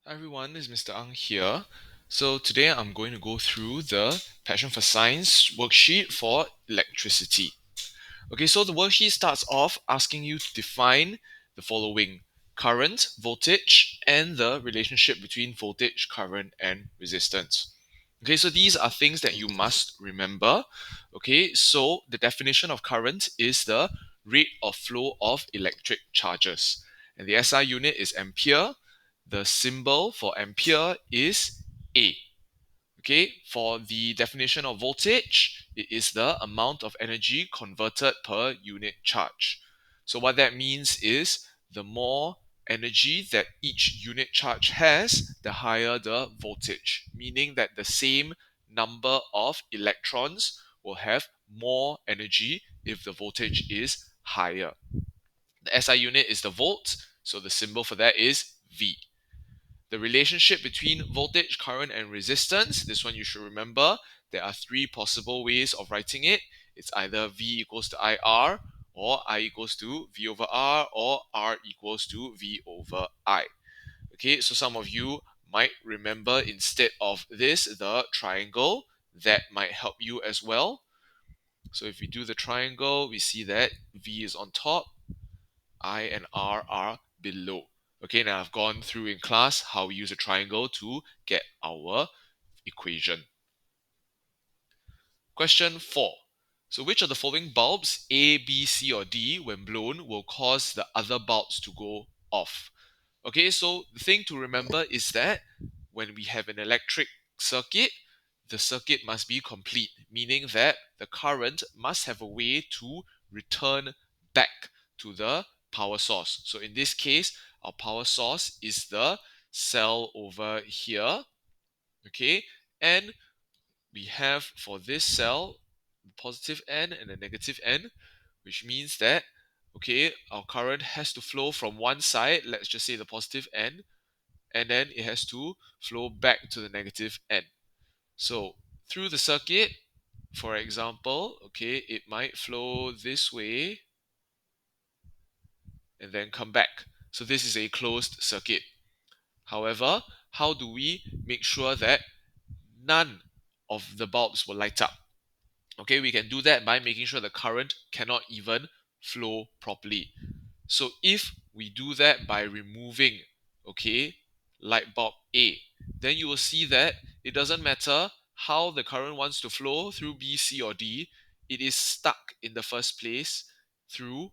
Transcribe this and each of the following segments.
Hi everyone, this is Mr. Ang here. So today I'm going to go through the Passion for Science worksheet for electricity. Okay, so the worksheet starts off asking you to define the following: current, voltage, and the relationship between voltage, current, and resistance. Okay, so these are things that you must remember. Okay, so the definition of current is the rate of flow of electric charges, and the SI unit is ampere. The symbol for ampere is A. Okay, for the definition of voltage, it is the amount of energy converted per unit charge. So what that means is the more energy that each unit charge has, the higher the voltage, meaning that the same number of electrons will have more energy if the voltage is higher. The SI unit is the volt, so the symbol for that is V. The relationship between voltage, current, and resistance, this one you should remember. There are three possible ways of writing it. It's either V equals to IR, or I equals to V over R, or R equals to V over I. Okay, so some of you might remember instead of this, the triangle. That might help you as well. So if we do the triangle, we see that V is on top, I and R are below. Okay, now I've gone through in class how we use a triangle to get our equation. Question 4. So which of the following bulbs, A, B, C, or D, when blown, will cause the other bulbs to go off? Okay, so the thing to remember is that when we have an electric circuit, the circuit must be complete, meaning that the current must have a way to return back to the power source. So in this case, our power source is the cell over here, okay? And we have for this cell, the positive end and the negative end, which means that, okay, our current has to flow from one side, let's just say the positive end, and then it has to flow back to the negative end. So through the circuit, for example, okay, it might flow this way and then come back. So this is a closed circuit. However, how do we make sure that none of the bulbs will light up? Okay, we can do that by making sure the current cannot even flow properly. So if we do that by removing, okay, light bulb A, then you will see that it doesn't matter how the current wants to flow through B, C, or D, it is stuck in the first place through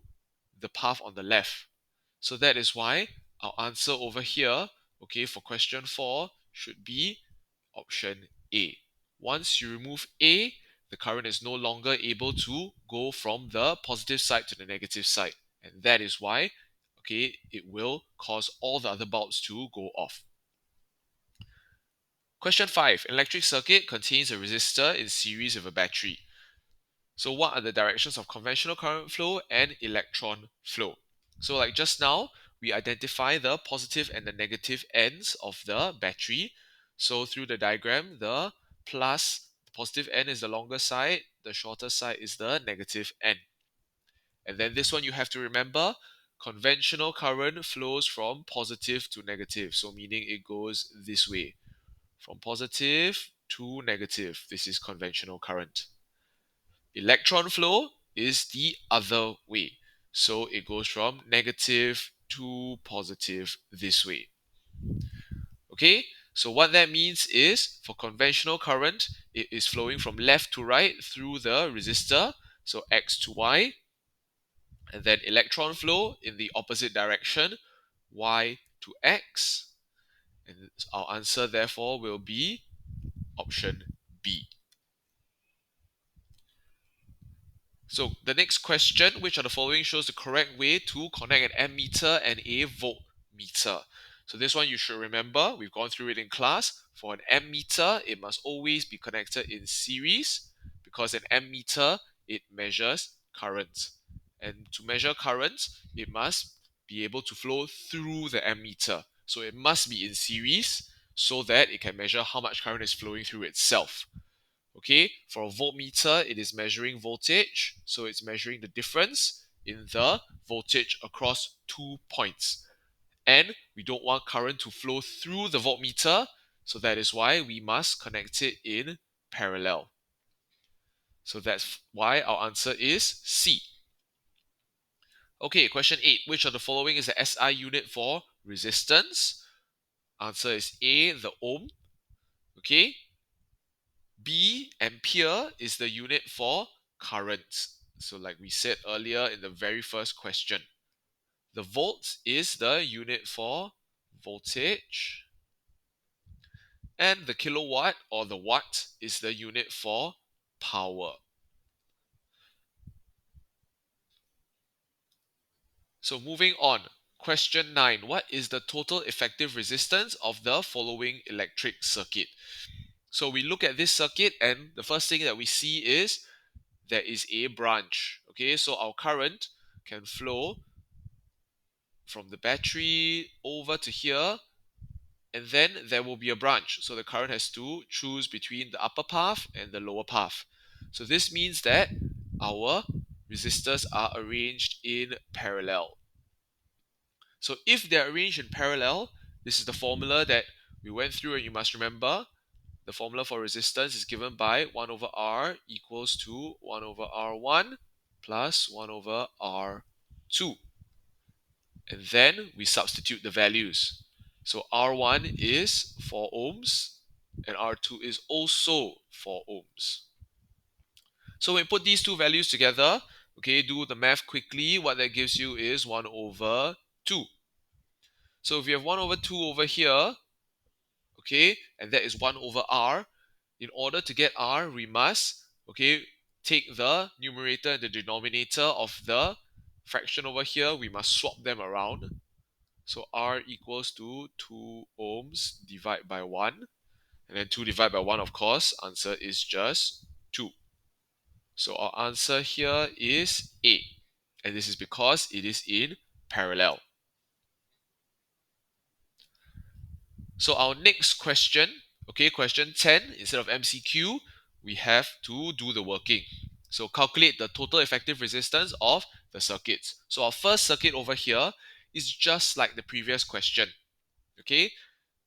the path on the left. So that is why our answer over here, okay, for question 4 should be option A. Once you remove A, the current is no longer able to go from the positive side to the negative side. And that is why, okay, it will cause all the other bulbs to go off. Question 5. An electric circuit contains a resistor in series with a battery. So what are the directions of conventional current flow and electron flow? So like just now, we identify the positive and the negative ends of the battery. So through the diagram, the positive end is the longer side, the shorter side is the negative end. And then this one you have to remember, conventional current flows from positive to negative. So meaning it goes this way, from positive to negative. This is conventional current. Electron flow is the other way. So it goes from negative to positive this way. Okay, so what that means is for conventional current, it is flowing from left to right through the resistor, so X to Y, and then electron flow in the opposite direction, Y to X. And our answer therefore will be option B. So the next question, which of the following shows the correct way to connect an ammeter and a voltmeter? So this one you should remember, we've gone through it in class. For an ammeter, it must always be connected in series because an ammeter, it measures current. And to measure current, it must be able to flow through the ammeter. So it must be in series so that it can measure how much current is flowing through itself. Okay, for a voltmeter, it is measuring voltage, so it's measuring the difference in the voltage across 2 points. And we don't want current to flow through the voltmeter, so that is why we must connect it in parallel. So that's why our answer is C. Okay, question 8. Which of the following is the SI unit for resistance? Answer is A, the ohm. Okay. B, ampere, is the unit for current. So like we said earlier in the very first question. The volt is the unit for voltage. And the kilowatt or the watt is the unit for power. So moving on, question 9. What is the total effective resistance of the following electric circuit? So we look at this circuit and the first thing that we see is there is a branch. Okay, so our current can flow from the battery over to here, and then there will be a branch. So the current has to choose between the upper path and the lower path. So this means that our resistors are arranged in parallel. So if they're arranged in parallel, this is the formula that we went through and you must remember. The formula for resistance is given by 1 over R equals to 1 over R1 plus 1 over R2. And then we substitute the values. So R1 is 4 ohms and R2 is also 4 ohms. So when we put these two values together, okay, do the math quickly, what that gives you is 1 over 2. So if you have 1 over 2 over here, okay, and that is 1 over R, in order to get R, we must, okay, take the numerator and the denominator of the fraction over here, we must swap them around. So R equals to 2 ohms divided by 1. And then 2 divided by 1, of course, answer is just 2. So our answer here is A. And this is because it is in parallel. So our next question, okay, question 10, instead of MCQ, we have to do the working. So calculate the total effective resistance of the circuits. So our first circuit over here is just like the previous question. Okay,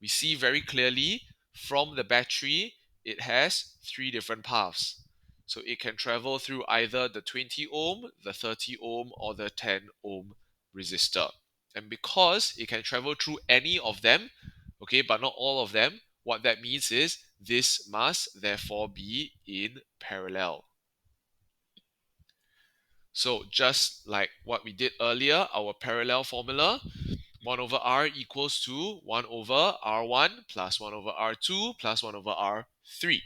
we see very clearly from the battery, it has 3 different paths. So it can travel through either the 20 ohm, the 30 ohm, or the 10 ohm resistor. And because it can travel through any of them, okay, but not all of them, what that means is this must therefore be in parallel. So just like what we did earlier, our parallel formula, 1 over R equals to 1 over R1 plus 1 over R2 plus 1 over R3.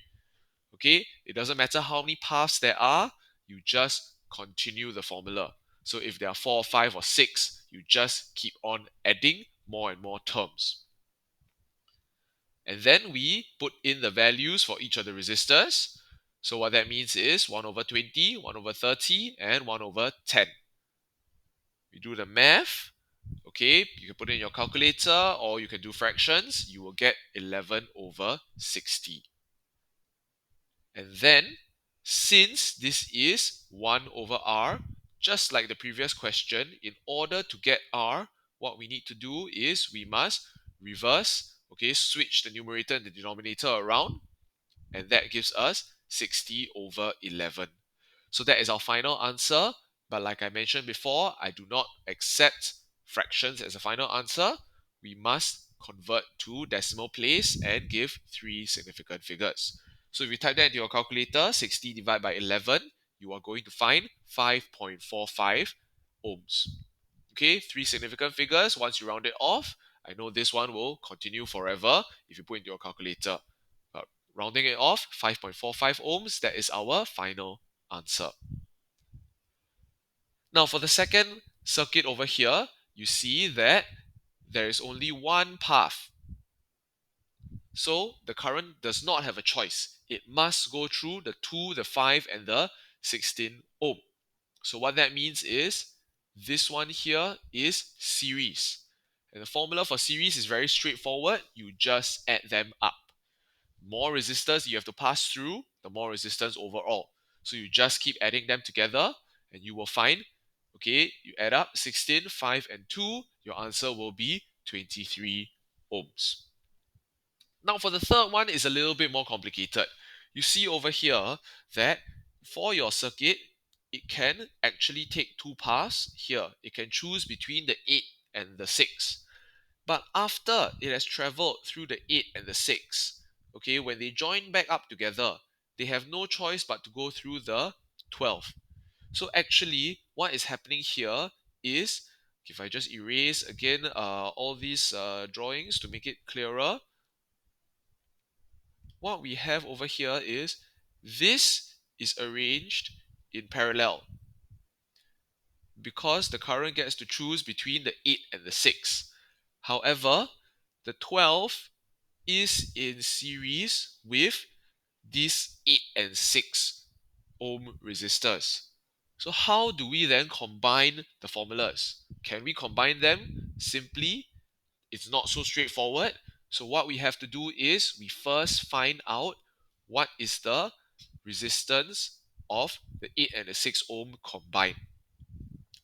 Okay, it doesn't matter how many paths there are, you just continue the formula. So if there are 4, 5, or 6, you just keep on adding more and more terms. And then we put in the values for each of the resistors. So what that means is 1 over 20, 1 over 30, and 1 over 10. We do the math. Okay, you can put in your calculator or you can do fractions. You will get 11 over 60. And then, since this is 1 over R, just like the previous question, in order to get R, what we need to do is we must reverse, okay, switch the numerator and the denominator around, and that gives us 60 over 11. So that is our final answer. But like I mentioned before, I do not accept fractions as a final answer. We must convert to decimal place and give 3 significant figures. So if you type that into your calculator, 60 divided by 11, you are going to find 5.45 ohms. Okay, 3 significant figures. Once you round it off, I know this one will continue forever if you put into your calculator. But rounding it off, 5.45 ohms, that is our final answer. Now for the second circuit over here, you see that there is only one path. So the current does not have a choice. It must go through the 2, the 5, and the 16 ohm. So what that means is this one here is series. And the formula for series is very straightforward. You just add them up. More resistors you have to pass through, the more resistance overall. So you just keep adding them together and you will find, okay, you add up 16, 5, and 2, your answer will be 23 ohms. Now for the third one is a little bit more complicated. You see over here that for your circuit, it can actually take two paths here. It can choose between the 8 and the 6. But after it has traveled through the 8 and the 6, okay, when they join back up together, they have no choice but to go through the 12. So actually, what is happening here is, if I just erase again all these drawings to make it clearer, what we have over here is this is arranged in parallel because the current gets to choose between the 8 and the 6. However, the 12 is in series with these 8 and 6 ohm resistors. So how do we then combine the formulas? Can we combine them? Simply, it's not so straightforward. So what we have to do is we first find out what is the resistance of the 8 and the 6 ohm combined.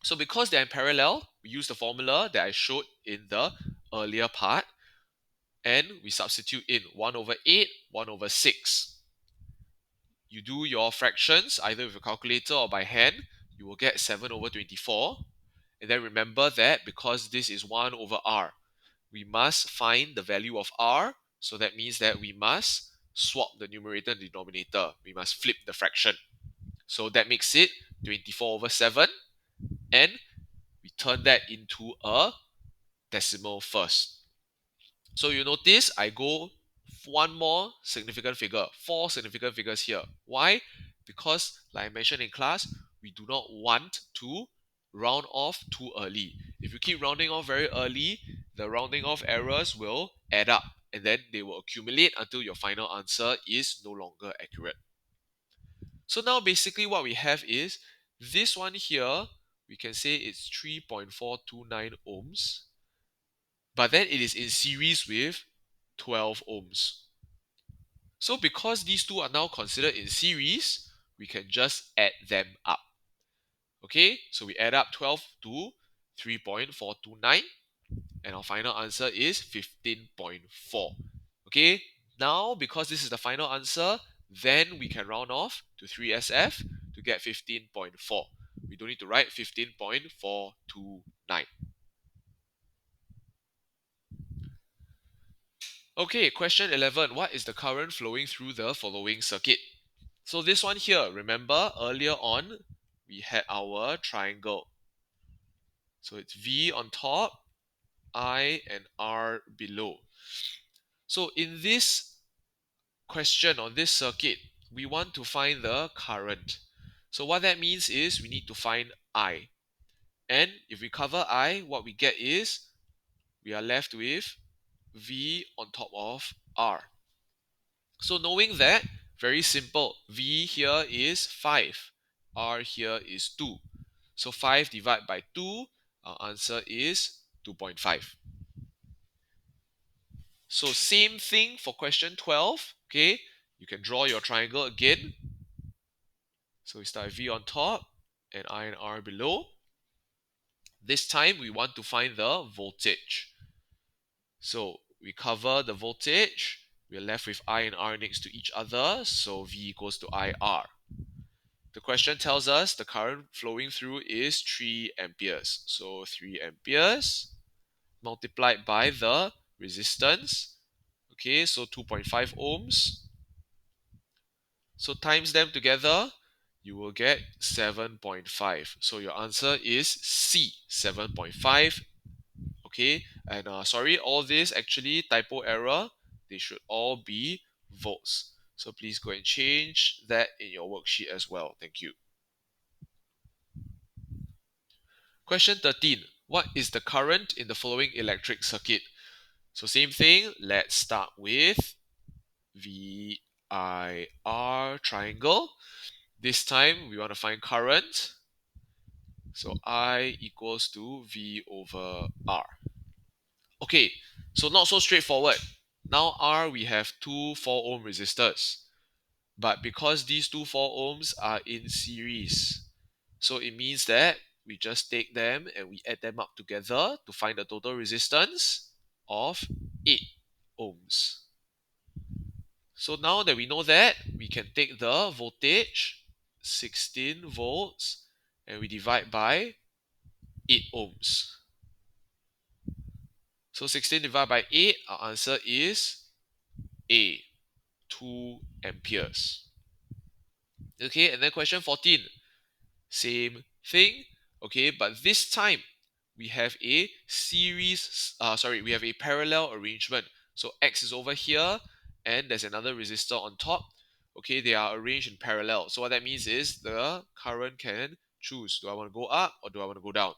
So because they're in parallel, we use the formula that I showed in the earlier part, and we substitute in 1 over 8, 1 over 6. You do your fractions either with a calculator or by hand, you will get 7 over 24. And then remember that because this is 1 over r, we must find the value of r. So that means that we must swap the numerator and denominator. We must flip the fraction. So that makes it 24 over 7. And we turn that into a decimal first. So you notice I go one more significant figure, 4 significant figures here. Why? Because like I mentioned in class, we do not want to round off too early. If you keep rounding off very early, the rounding off errors will add up and then they will accumulate until your final answer is no longer accurate. So now basically what we have is this one here, we can say it's 3.429 ohms, but then it is in series with 12 ohms. So because these two are now considered in series, we can just add them up. Okay, so we add up 12 to 3.429 and our final answer is 15.4. Okay, now because this is the final answer, then we can round off to 3SF to get 15.4. We don't need to write 15.429. Okay, question 11. What is the current flowing through the following circuit? So this one here, remember earlier on, we had our triangle. So it's V on top, I and R below. So in this question on this circuit, we want to find the current. So what that means is we need to find I. And if we cover I, what we get is we are left with V on top of R. So knowing that, very simple. V here is 5. R here is 2. So 5 divided by 2, our answer is 2.5. So same thing for question 12. Okay, you can draw your triangle again. So we start with V on top and I and R below. This time we want to find the voltage. So we cover the voltage. We're left with I and R next to each other. So V equals to IR. The question tells us the current flowing through is 3 amperes. So 3 amperes multiplied by the resistance. Okay, so 2.5 ohms. So times them together, you will get 7.5. So your answer is C, 7.5. Okay, and sorry, all this actually typo error. They should all be volts. So please go and change that in your worksheet as well. Thank you. Question 13. What is the current in the following electric circuit? So same thing, let's start with VIR triangle. This time we want to find current. So I equals to V over R. Okay, so not so straightforward. Now R we have two 4 ohm resistors. But because these two 4 ohms are in series, so it means that we just take them and we add them up together to find the total resistance. of 8 ohms. So now that we know that, we can take the voltage, 16 volts, and we divide by 8 ohms. So 16 divided by 8, our answer is A, 2 amperes. Okay, and then question 14, same thing. Okay, but this time we have a we have a parallel arrangement. So X is over here, and there's another resistor on top. Okay, they are arranged in parallel. So what that means is the current can choose. Do I want to go up or do I want to go down?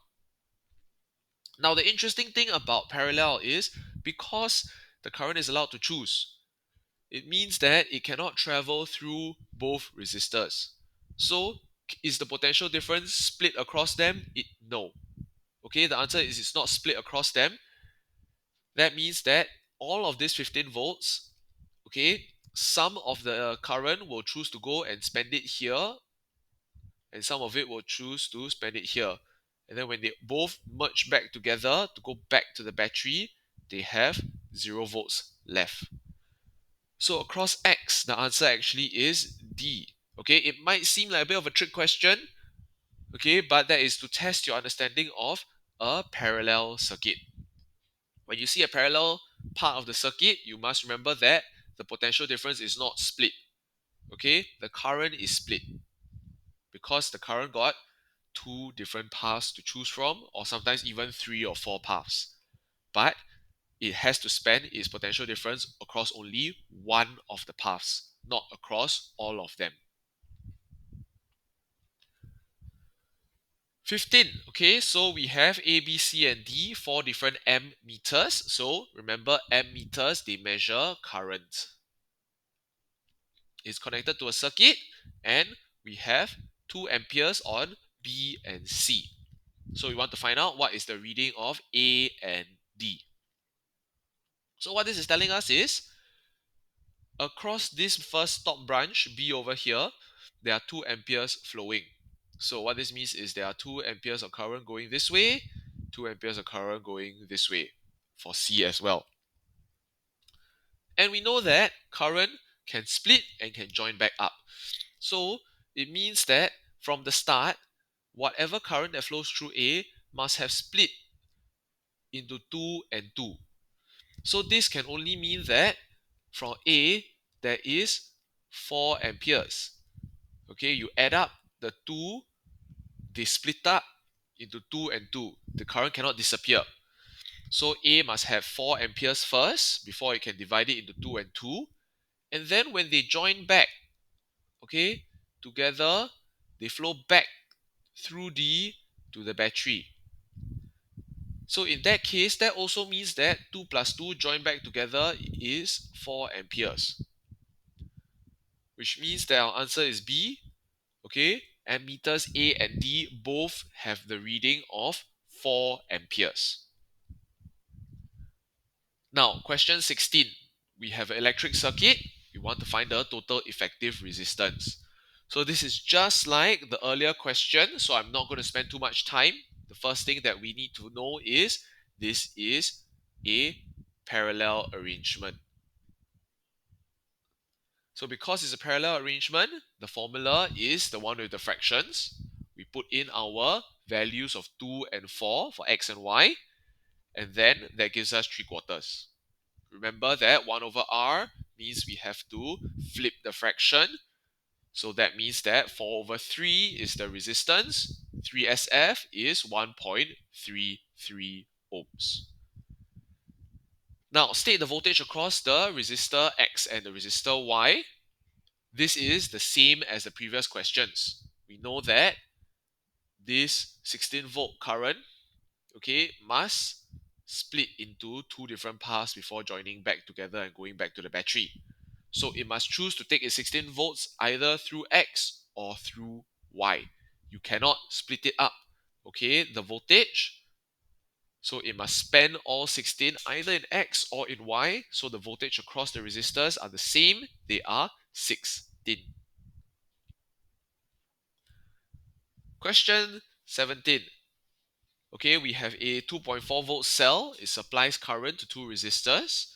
Now, the interesting thing about parallel is because the current is allowed to choose, it means that it cannot travel through both resistors. So, is the potential difference split across them? No. Okay, the answer is it's not split across them. That means that all of this 15 volts, okay, some of the current will choose to go and spend it here, and some of it will choose to spend it here. And then when they both merge back together to go back to the battery, they have 0 volts left. So across X, the answer actually is D. Okay, it might seem like a bit of a trick question, okay, but that is to test your understanding of a parallel circuit. When you see a parallel part of the circuit, you must remember that the potential difference is not split. Okay, the current is split because the current got two different paths to choose from, or sometimes even 3 or 4 paths. But it has to span its potential difference across only one of the paths, not across all of them. 15. Okay, so we have A, B, C, and D, 4 different ammeters. So remember, ammeters, they measure current. It's connected to a circuit, and we have 2 amperes on B and C. So we want to find out what is the reading of A and D. So what this is telling us is, across this first top branch, B over here, there are 2 amperes flowing. So what this means is there are 2 amperes of current going this way, 2 amperes of current going this way, for C as well. And we know that current can split and can join back up. So it means that from the start, whatever current that flows through A must have split into 2 and 2. So this can only mean that from A, there is 4 amperes. Okay, you add up the 2, they split up into 2 and 2. The current cannot disappear. So A must have 4 amperes first before it can divide it into 2 and 2. And then when they join back, okay, together, they flow back through D to the battery. So in that case, that also means that 2 plus 2 joined back together is 4 amperes. Which means that our answer is B. Okay, ammeters A and D both have the reading of 4 amperes. Now, question 16. We have an electric circuit. We want to find the total effective resistance. So this is just like the earlier question, so I'm not going to spend too much time. The first thing that we need to know is this is a parallel arrangement. So because it's a parallel arrangement, the formula is the one with the fractions. We put in our values of 2 and 4 for x and y, and then that gives us 3/4. Remember that 1 over r means we have to flip the fraction. So that means that 4 over 3 is the resistance. 3SF is 1.33 ohms. Now state the voltage across the resistor X and the resistor Y. This is the same as the previous questions. We know that this 16-volt current, okay, must split into 2 different paths before joining back together and going back to the battery. So it must choose to take its 16 volts either through X or through Y. You cannot split it up, okay, the voltage. So it must span all 16 either in X or in Y. So the voltage across the resistors are the same. They are 16. Question 17. Okay, we have a 2.4 volt cell. It supplies current to two resistors.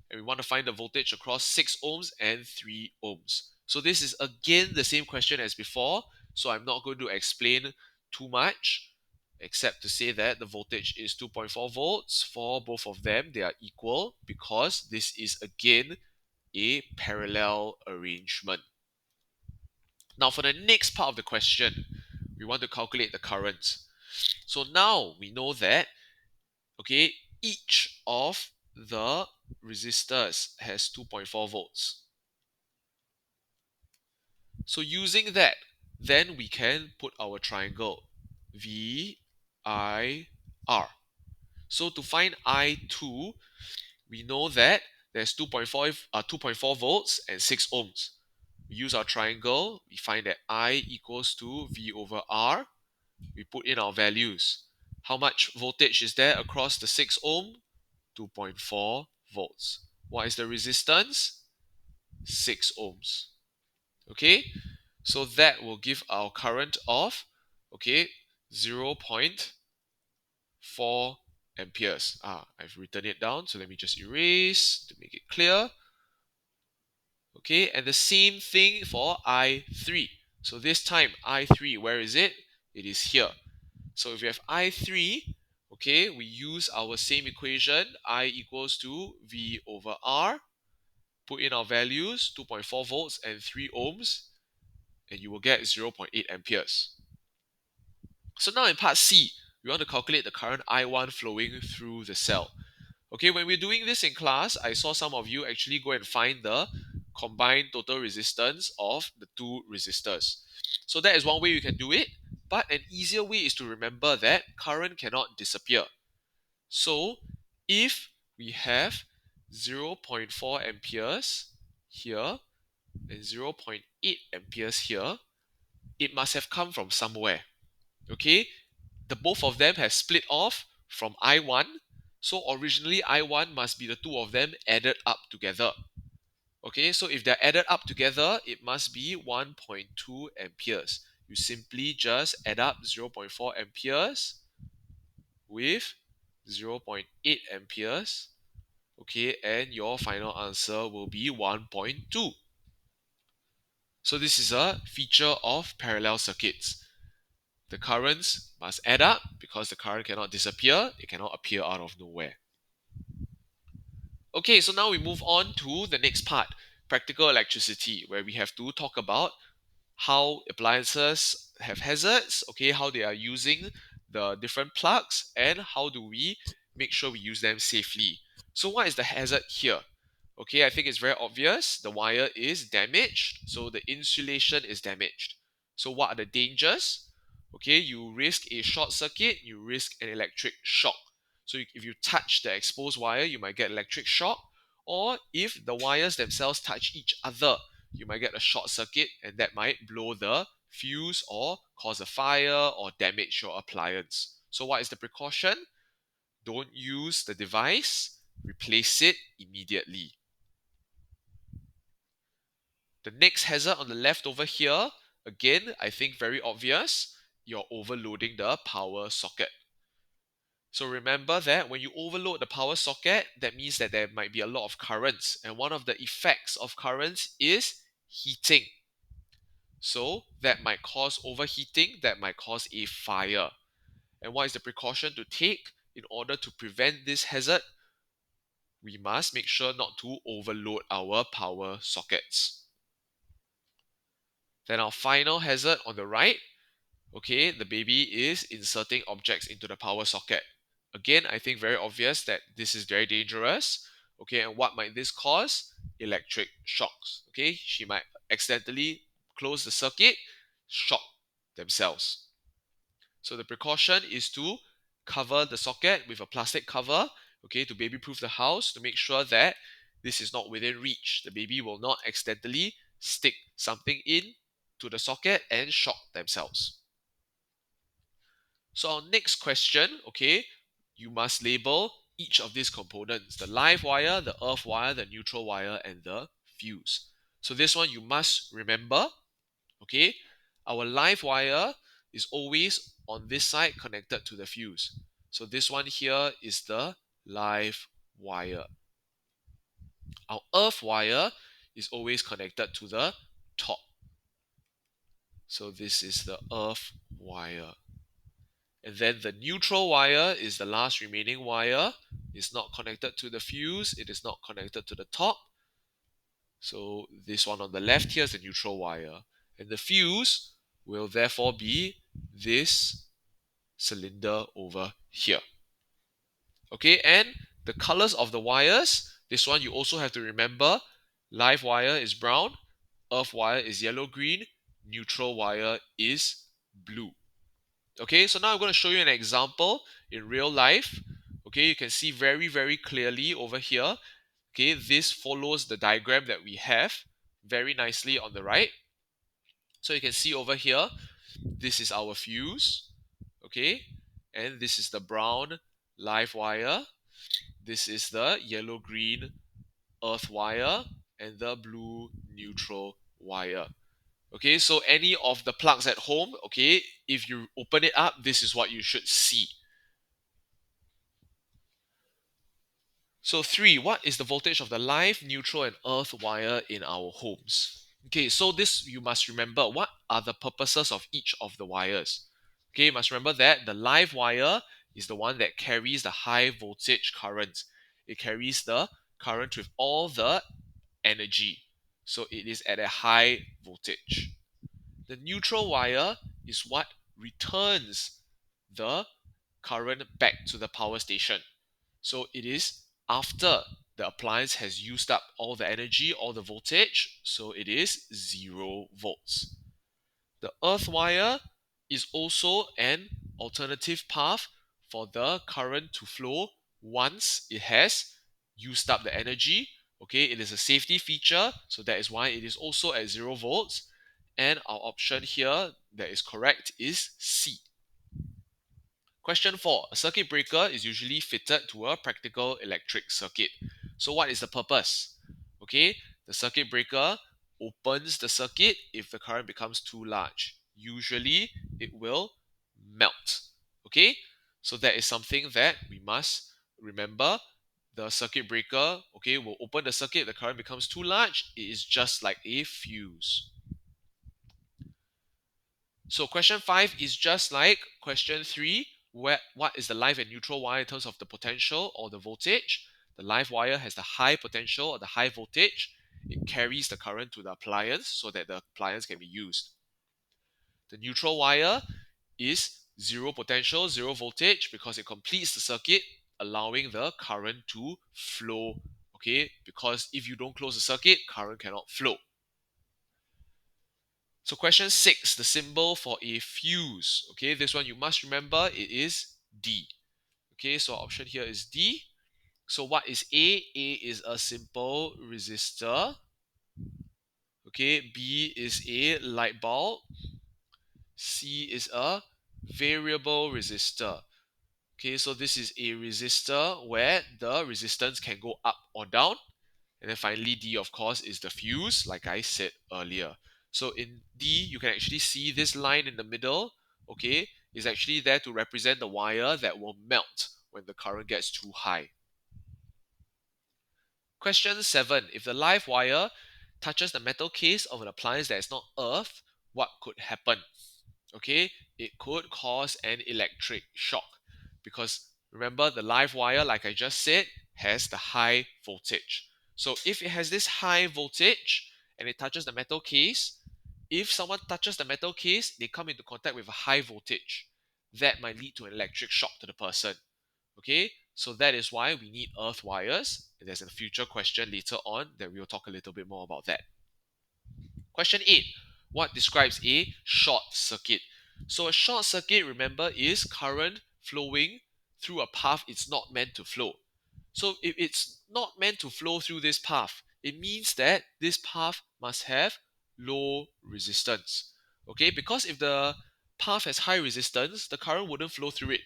And we want to find the voltage across 6 ohms and 3 ohms. So this is again the same question as before. So I'm not going to explain too much, except to say that the voltage is 2.4 volts for both of them. They are equal because this is again a parallel arrangement. Now for the next part of the question, we want to calculate the current. So now we know that, okay, each of the resistors has 2.4 volts. So using that, then we can put our triangle V, I, R. So to find I2, we know that there's 2.4 volts and 6 ohms. We use our triangle, we find that I equals to V over R. We put in our values. How much voltage is there across the 6 ohm? 2.4 volts. What is the resistance? 6 ohms. Okay, so that will give our current of, okay, 0.4 amperes. I've written it down, so let me just erase to make it clear. Okay, and the same thing for I3. So this time I3, where is it? It is here. So if we have I3, okay, we use our same equation, I equals to V over R, put in our values, 2.4 volts and 3 ohms, and you will get 0.8 amperes. So now in part C, we want to calculate the current I1 flowing through the cell. Okay, when we're doing this in class, I saw some of you actually go and find the combined total resistance of the two resistors. So that is one way you can do it, but an easier way is to remember that current cannot disappear. So if we have 0.4 amperes here and 0.8 amperes here, it must have come from somewhere. Okay, the both of them have split off from I1. So originally I1 must be the two of them added up together. Okay, so if they're added up together, it must be 1.2 amperes. You simply just add up 0.4 amperes with 0.8 amperes. Okay, and your final answer will be 1.2. So this is a feature of parallel circuits. The currents must add up because the current cannot disappear, it cannot appear out of nowhere. Okay, so now we move on to the next part, practical electricity, where we have to talk about how appliances have hazards, okay, how they are using the different plugs, and how do we make sure we use them safely. So what is the hazard here? Okay, I think it's very obvious. The wire is damaged, so the insulation is damaged. So what are the dangers? Okay, you risk a short circuit, you risk an electric shock. So if you touch the exposed wire, you might get electric shock, or if the wires themselves touch each other, you might get a short circuit and that might blow the fuse or cause a fire or damage your appliance. So what is the precaution? Don't use the device, replace it immediately. The next hazard on the left over here, again, I think very obvious, you're overloading the power socket. So remember that when you overload the power socket, that means that there might be a lot of currents. And one of the effects of currents is heating. So that might cause overheating, that might cause a fire. And what is the precaution to take in order to prevent this hazard? We must make sure not to overload our power sockets. Then our final hazard on the right, okay, the baby is inserting objects into the power socket. Again, I think very obvious that this is very dangerous. Okay, and what might this cause? Electric shocks. Okay, she might accidentally close the circuit, shock themselves. So the precaution is to cover the socket with a plastic cover, okay, to baby proof the house to make sure that this is not within reach. The baby will not accidentally stick something in to the socket and shock themselves. So our next question, okay, you must label each of these components, the live wire, the earth wire, the neutral wire, and the fuse. So this one you must remember, okay, our live wire is always on this side connected to the fuse. So this one here is the live wire. Our earth wire is always connected to the top. So this is the earth wire. And then the neutral wire is the last remaining wire. It's not connected to the fuse. It is not connected to the top. So this one on the left here is the neutral wire. And the fuse will therefore be this cylinder over here. Okay, and the colors of the wires, this one you also have to remember. Live wire is brown, earth wire is yellow-green, neutral wire is blue. Okay, so now I'm going to show you an example in real life. Okay, you can see very, very clearly over here. Okay, this follows the diagram that we have very nicely on the right. So you can see over here, this is our fuse. Okay, and this is the brown live wire. This is the yellow-green earth wire and the blue neutral wire. Okay, so any of the plugs at home, okay, if you open it up, this is what you should see. So 3, what is the voltage of the live, neutral, and earth wire in our homes? Okay, so this you must remember. What are the purposes of each of the wires? Okay, you must remember that the live wire is the one that carries the high voltage current. It carries the current with all the energy. So it is at a high voltage. The neutral wire is what returns the current back to the power station. So it is after the appliance has used up all the energy, all the voltage, so it is 0 volts. The earth wire is also an alternative path for the current to flow once it has used up the energy. Okay, it is a safety feature, so that is why it is also at 0 volts. And our option here that is correct is C. Question 4. A circuit breaker is usually fitted to a practical electric circuit. So what is the purpose? Okay, the circuit breaker opens the circuit if the current becomes too large. Usually it will melt. Okay, so that is something that we must remember. The circuit breaker, okay, will open the circuit if the current becomes too large. It is just like a fuse. So question 5 is just like question 3. What is the live and neutral wire in terms of the potential or the voltage? The live wire has the high potential or the high voltage. It carries the current to the appliance so that the appliance can be used. The neutral wire is 0 potential, 0 voltage because it completes the circuit, allowing the current to flow. Okay, because if you don't close the circuit, current cannot flow. So question 6, the symbol for a fuse. Okay, this one you must remember, it is D. Okay, so our option here is D. So what is A? A is a simple resistor. Okay, B is a light bulb. C is a variable resistor. Okay, so this is a resistor where the resistance can go up or down. And then finally, D, of course, is the fuse, like I said earlier. So in D, you can actually see this line in the middle, okay, is actually there to represent the wire that will melt when the current gets too high. Question 7. If the live wire touches the metal case of an appliance that is not earth, what could happen? Okay, it could cause an electric shock because remember the live wire, like I just said, has the high voltage. So if it has this high voltage and it touches the metal case, if someone touches the metal case, they come into contact with a high voltage. That might lead to an electric shock to the person. Okay, so that is why we need earth wires. And there's a future question later on that we will talk a little bit more about that. Question 8. What describes a short circuit? So a short circuit, remember, is current flowing through a path it's not meant to flow. So if it's not meant to flow through this path, it means that this path must have low resistance. Okay, because if the path has high resistance, the current wouldn't flow through it.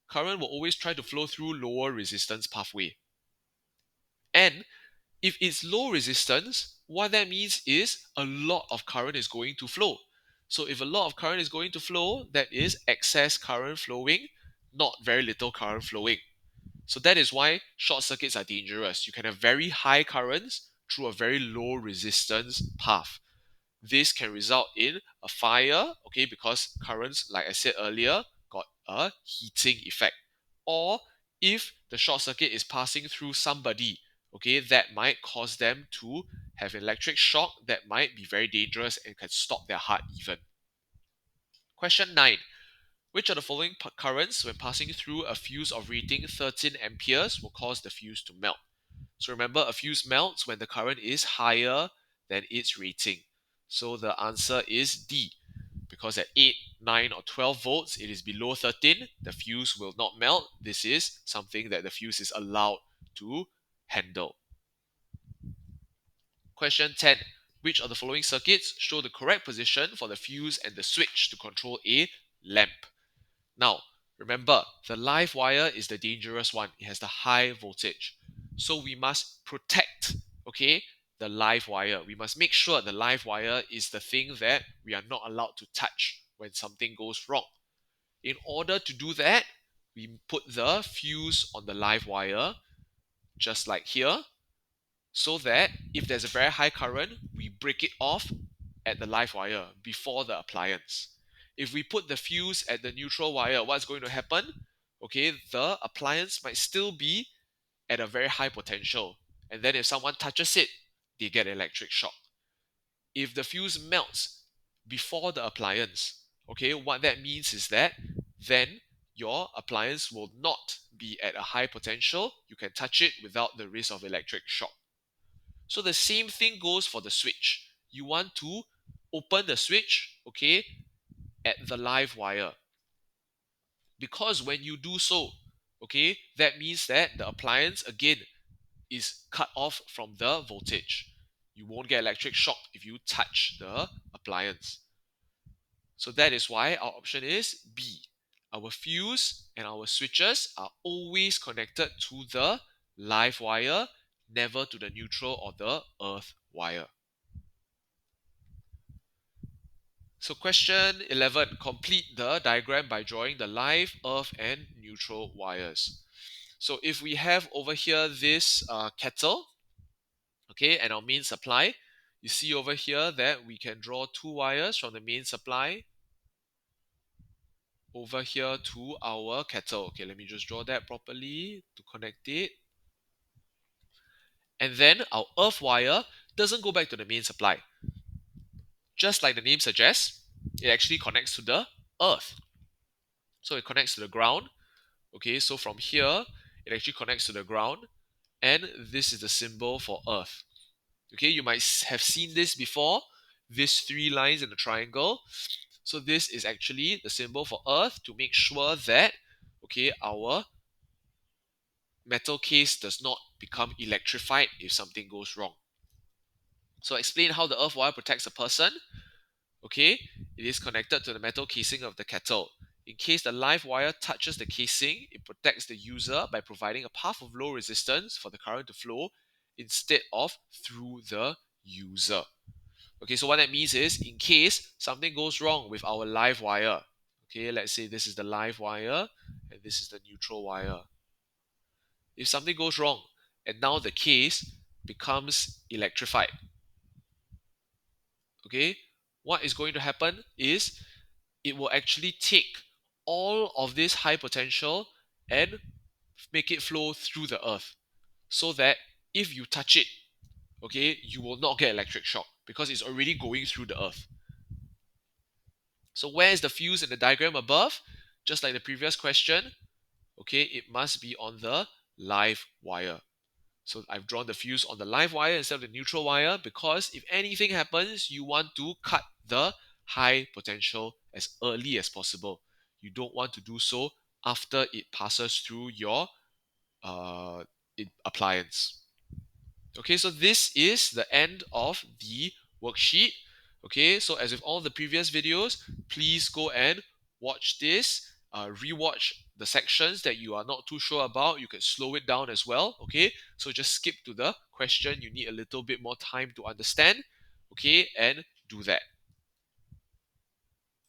Current will always try to flow through lower resistance pathway. And if it's low resistance, what that means is a lot of current is going to flow. So if a lot of current is going to flow, that is excess current flowing, not very little current flowing. So that is why short circuits are dangerous. You can have very high currents through a very low resistance path. This can result in a fire, okay, because currents, like I said earlier, got a heating effect. Or if the short circuit is passing through somebody, okay, that might cause them to have electric shock that might be very dangerous and can stop their heart even. Question 9. Which of the following currents, when passing through a fuse of rating 13 amperes, will cause the fuse to melt? So remember, a fuse melts when the current is higher than its rating. So the answer is D. Because at 8, 9, or 12 volts, it is below 13, the fuse will not melt. This is something that the fuse is allowed to handle. Question 10. Which of the following circuits show the correct position for the fuse and the switch to control a lamp? Now, remember, the live wire is the dangerous one. It has the high voltage. So we must protect, okay, the live wire. We must make sure the live wire is the thing that we are not allowed to touch when something goes wrong. In order to do that, we put the fuse on the live wire, just like here, so that if there's a very high current, we break it off at the live wire before the appliance. If we put the fuse at the neutral wire, what's going to happen? Okay, the appliance might still be at a very high potential. And then if someone touches it, they get electric shock. If the fuse melts before the appliance, okay, what that means is that then your appliance will not be at a high potential. You can touch it without the risk of electric shock. So the same thing goes for the switch. You want to open the switch, okay, at the live wire. Because when you do so, okay, that means that the appliance again is cut off from the voltage. You won't get electric shock if you touch the appliance. So that is why our option is B. Our fuse and our switches are always connected to the live wire, never to the neutral or the earth wire. So question 11, complete the diagram by drawing the live, earth and neutral wires. So if we have over here this kettle, okay, and our main supply, you see over here that we can draw two wires from the main supply over here to our kettle. Okay, let me just draw that properly to connect it. And then our earth wire doesn't go back to the main supply. Just like the name suggests, it actually connects to the earth. So it connects to the ground. Okay, so from here, it actually connects to the ground, and this is the symbol for earth. Okay, you might have seen this before, these three lines in the triangle. So this is actually the symbol for earth to make sure that, okay, our metal case does not become electrified if something goes wrong. So explain how the earth wire protects a person. Okay, it is connected to the metal casing of the kettle. In case the live wire touches the casing, it protects the user by providing a path of low resistance for the current to flow instead of through the user. Okay, so what that means is in case something goes wrong with our live wire, okay, let's say this is the live wire and this is the neutral wire. If something goes wrong and now the case becomes electrified, okay, what is going to happen is it will actually take all of this high potential and make it flow through the earth so that if you touch it, okay, you will not get electric shock because it's already going through the earth. So where is the fuse in the diagram above? Just like the previous question, okay, it must be on the live wire. So I've drawn the fuse on the live wire instead of the neutral wire because if anything happens, you want to cut the high potential as early as possible. You don't want to do so after it passes through your uh, appliance. Okay, so this is the end of the worksheet. Okay, so as with all the previous videos, please go and watch this, rewatch the sections that you are not too sure about. You can slow it down as well. Okay, so just skip to the question you need a little bit more time to understand. Okay, and do that.